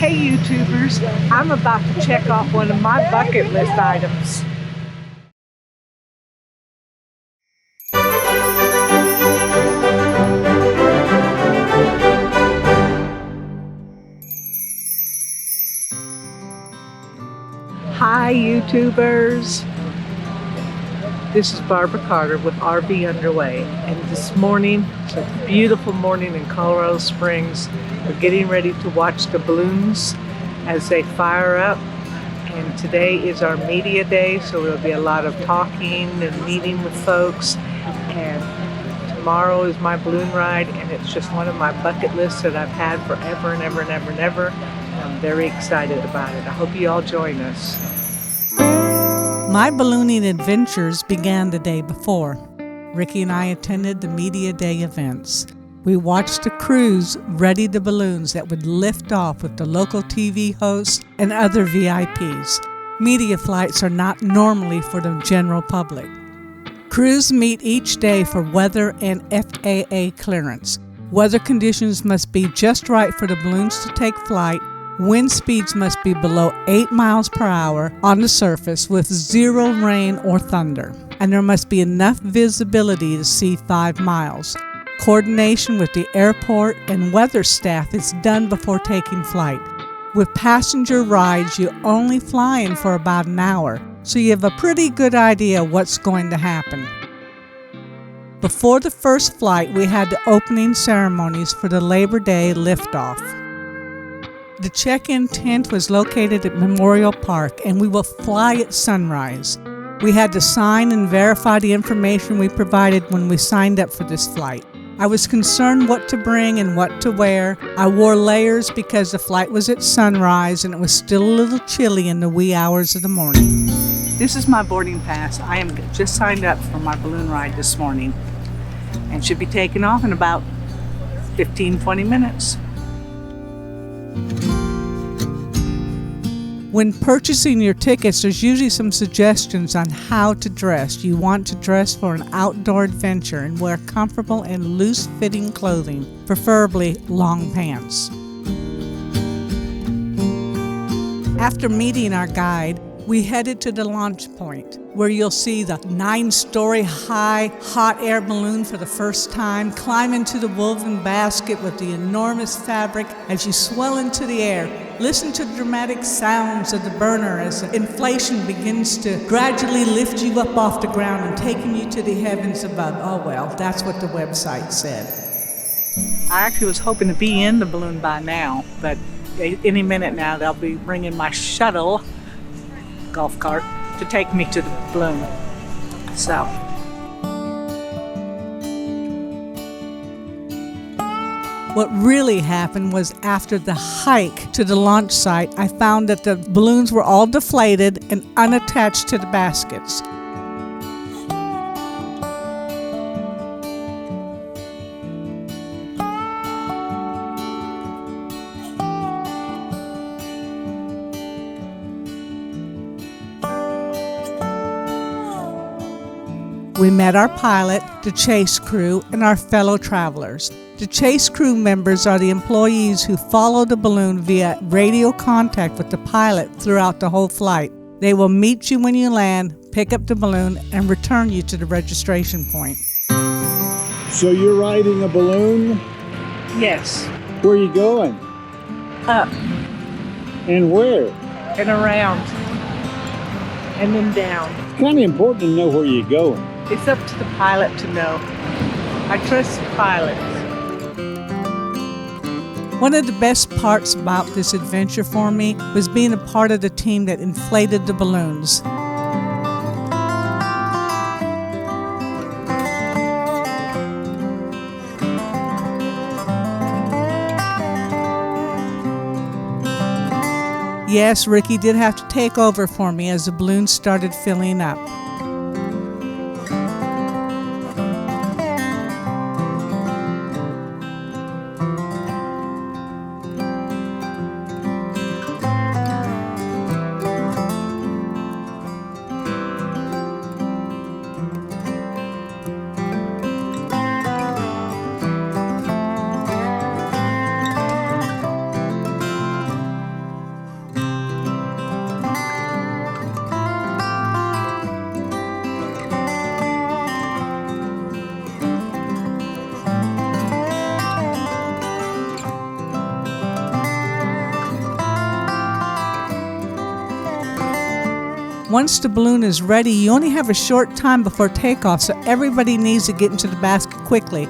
Hey YouTubers, I'm about to check off one of my bucket list items. Hi YouTubers, this is Barbara Carter with RV Underway, and this morning, it's a beautiful morning in Colorado Springs. We're getting ready to watch the balloons as they fire up, and today is our media day, so there'll be a lot of talking and meeting with folks, and tomorrow is my balloon ride, and it's just one of my bucket lists that I've had forever and ever and ever and ever. I'm very excited about it. I hope you all join us. My ballooning adventures began the day before. Ricky and I attended the Media Day events. We watched the crews ready the balloons that would lift off with the local TV hosts and other VIPs. Media flights are not normally for the general public. Crews meet each day for weather and FAA clearance. Weather conditions must be just right for the balloons to take flight. Wind speeds must be below 8 miles per hour on the surface with zero rain or thunder. And there must be enough visibility to see 5 miles. Coordination with the airport and weather staff is done before taking flight. With passenger rides, you're only flying for about an hour, so you have a pretty good idea what's going to happen. Before the first flight, we had the opening ceremonies for the Labor Day liftoff. The check-in tent was located at Memorial Park, and we will fly at sunrise. We had to sign and verify the information we provided when we signed up for this flight. I was concerned what to bring and what to wear. I wore layers because the flight was at sunrise and it was still a little chilly in the wee hours of the morning. This is my boarding pass. I am just signed up for my balloon ride this morning and should be taking off in about 15-20 minutes. When purchasing your tickets, there's usually some suggestions on how to dress. You want to dress for an outdoor adventure and wear comfortable and loose-fitting clothing, preferably long pants. After meeting our guide, we headed to the launch point, where you'll see the 9-story high hot air balloon for the first time, climb into the woven basket with the enormous fabric as you swell into the air. Listen to the dramatic sounds of the burner as the inflation begins to gradually lift you up off the ground and taking you to the heavens above. Oh well, that's what the website said. I actually was hoping to be in the balloon by now, but any minute now they'll be bringing my shuttle golf cart to take me to the balloon. So what really happened was after the hike to the launch site, I found that the balloons were all deflated and unattached to the baskets. We met our pilot, the chase crew, and our fellow travelers. The chase crew members are the employees who follow the balloon via radio contact with the pilot throughout the whole flight. They will meet you when you land, pick up the balloon, and return you to the registration point. So you're riding a balloon? Yes. Where are you going? Up. And where? And around. And then down. It's kind of important to know where you're going. It's up to the pilot to know. I trust the pilots. One of the best parts about this adventure for me was being a part of the team that inflated the balloons. Yes, Ricky did have to take over for me as the balloons started filling up. Once the balloon is ready, you only have a short time before takeoff, so everybody needs to get into the basket quickly.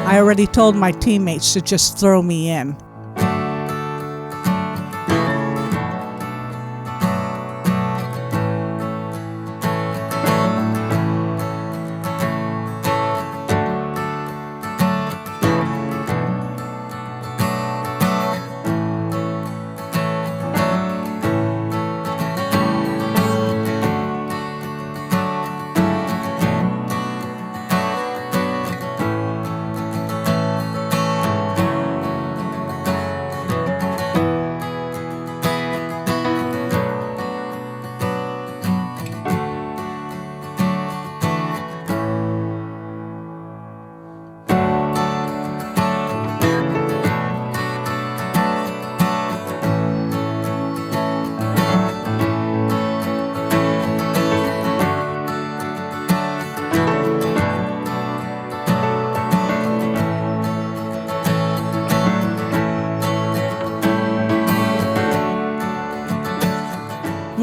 I already told my teammates to just throw me in.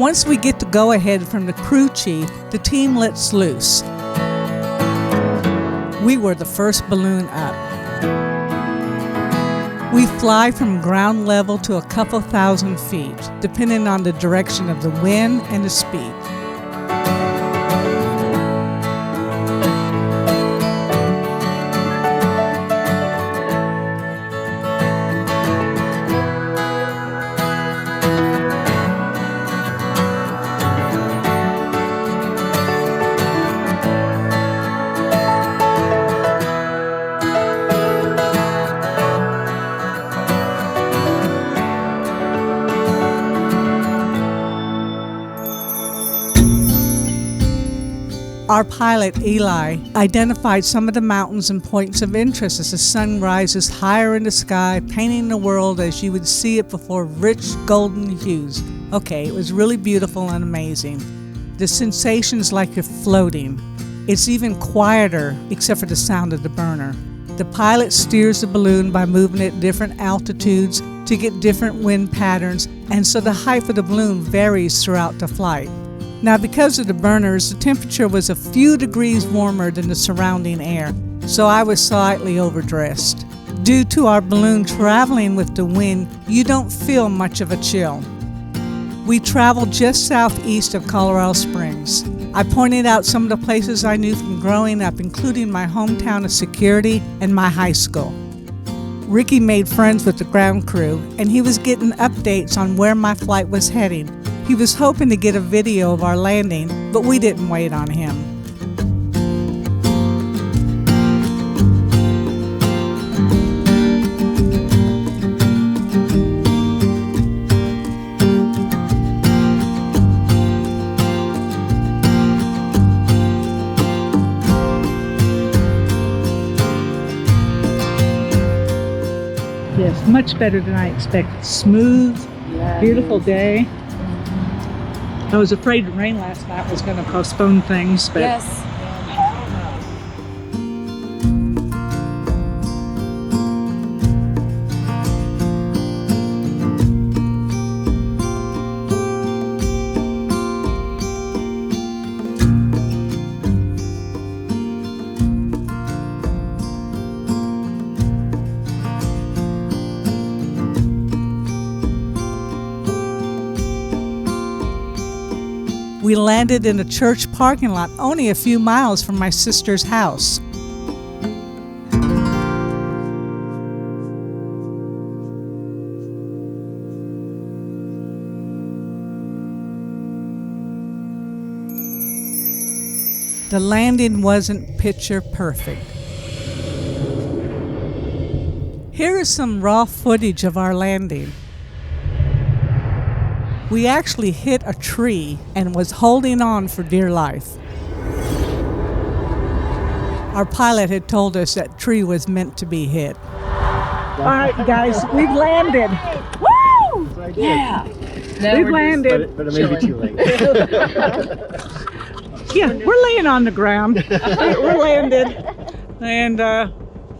Once we get the go-ahead from the crew chief, the team lets loose. We were the first balloon up. We fly from ground level to a couple thousand feet, depending on the direction of the wind and the speed. Our pilot, Eli, identified some of the mountains and points of interest as the sun rises higher in the sky, painting the world as you would see it before rich golden hues. Okay, it was really beautiful and amazing. The sensation's like you're floating. It's even quieter, except for the sound of the burner. The pilot steers the balloon by moving it at different altitudes to get different wind patterns, and so the height of the balloon varies throughout the flight. Now, because of the burners, the temperature was a few degrees warmer than the surrounding air, so I was slightly overdressed. Due to our balloon traveling with the wind, you don't feel much of a chill. We traveled just southeast of Colorado Springs. I pointed out some of the places I knew from growing up, including my hometown of Security and my high school. Ricky made friends with the ground crew, and he was getting updates on where my flight was heading. He was hoping to get a video of our landing, but we didn't wait on him. Yes, much better than I expected. Smooth, beautiful day. I was afraid the rain last night was going to postpone things, but Yes. We landed in a church parking lot only a few miles from my sister's house. The landing wasn't picture perfect. Here is some raw footage of our landing. We actually hit a tree and was holding on for dear life. Our pilot had told us that tree was meant to be hit. all right, guys, we've landed. Woo! Yeah. We've landed. But it may be too late. Yeah, we're laying on the ground. We're landed. And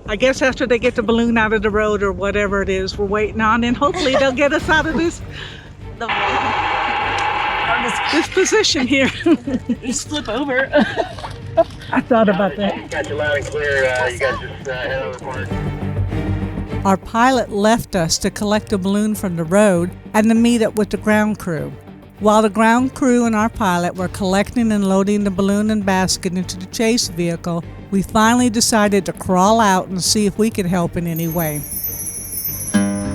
I guess after they get the balloon out of the road or whatever it is we're waiting on, and hopefully they'll get us out of this position here. Just flip over. I thought about that. Got you loud and clear. You guys just head over the corner. Our pilot left us to collect a balloon from the road and to meet up with the ground crew. While the ground crew and our pilot were collecting and loading the balloon and basket into the chase vehicle, we finally decided to crawl out and see if we could help in any way.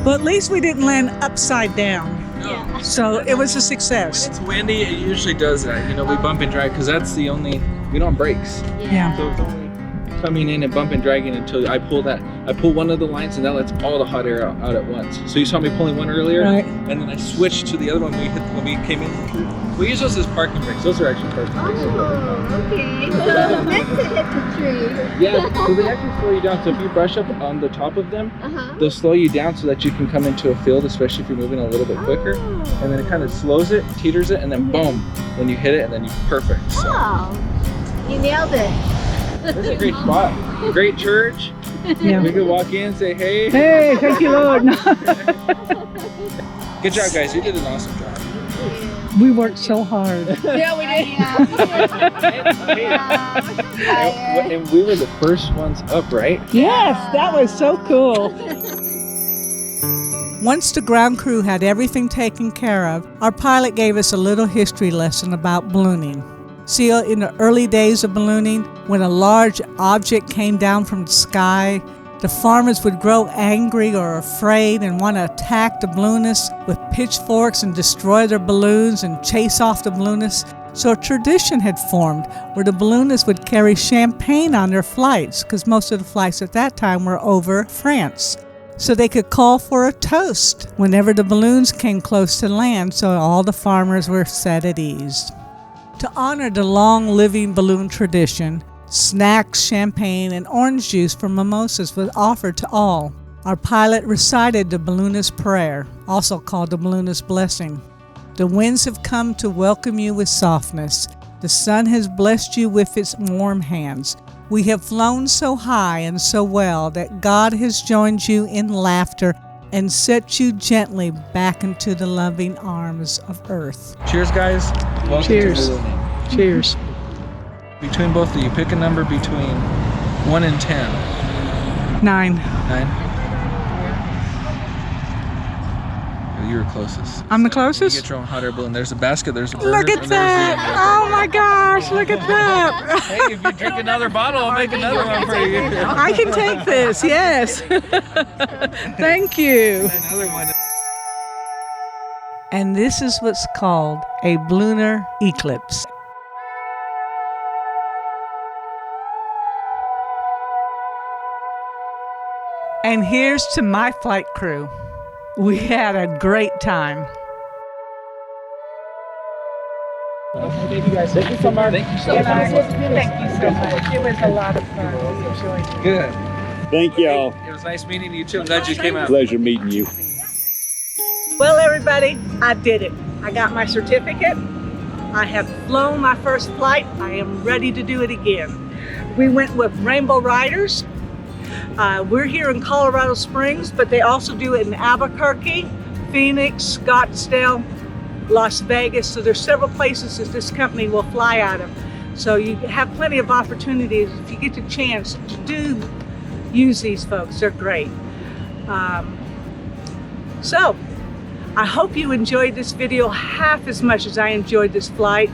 But at least we didn't land upside down. No. So it was a success. When it's windy, it usually does that. You know, we bump and drag because that's the only, we don't have brakes. Yeah. So it's only coming in and bump and dragging until I pull one of the lines, and that lets all the hot air out at once. So you saw me pulling one earlier, Right. and then I switched to the other one when we came in. We use those as parking brakes. Those are actually parking brakes. Oh, okay. So meant to hit the tree. Yeah, so they actually slow you down. So if you brush up on the top of them, they'll slow you down so that you can come into a field, especially if you're moving a little bit quicker. Oh. And then it kind of slows it, teeters it, and then boom, when you hit it, and then you're perfect. So. Wow. You nailed it. This is a great spot. Great church. Yeah. We could walk in, say hey. Hey, thank you, Lord. Good job, guys. You did an awesome job. We worked so hard. Yeah, we did. And we were the first ones up, right? Yes, that was so cool. Once the ground crew had everything taken care of, our pilot gave us a little history lesson about ballooning. See, in the early days of ballooning, when a large object came down from the sky, the farmers would grow angry or afraid and want to attack the balloonists with pitchforks and destroy their balloons and chase off the balloonists. So a tradition had formed where the balloonists would carry champagne on their flights, because most of the flights at that time were over France. So they could call for a toast whenever the balloons came close to land, so all the farmers were set at ease. To honor the long-living balloon tradition, snacks, champagne, and orange juice for mimosas was offered to all. Our pilot recited the balloonist prayer, also called the balloonist blessing. The winds have come to welcome you with softness. The sun has blessed you with its warm hands. We have flown so high and so well that God has joined you in laughter and set you gently back into the loving arms of earth. Cheers, guys. Welcome Cheers. to the name. Cheers. Between both of you, pick a number between 1 and 10. 9. 9? You were closest. I'm the You closest? get your own hot air balloon. There's a basket, there's a burger, Look at and that! Oh my gosh, look at that! Hey, if you drink another bottle, I'll make another one for you. I can take this, yes. Thank you. Another one. And this is what's called a ballooner eclipse. And here's to my flight crew. We had a great time. Thank you guys. Thank you so much. Thank you so much. Thank you so much. It was a lot of fun. We enjoyed it. Good. Thank y'all. It was nice meeting you too. I'm glad you came out. Pleasure meeting you. Well, everybody, I did it. I got my certificate. I have flown my first flight. I am ready to do it again. We went with Rainbow Ryders. We're here in Colorado Springs, but they also do it in Albuquerque, Phoenix, Scottsdale, Las Vegas. So there's several places that this company will fly out of. So you have plenty of opportunities if you get the chance to do use these folks. They're great. So I hope you enjoyed this video half as much as I enjoyed this flight.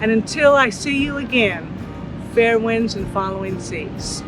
And until I see you again, fair winds and following seas.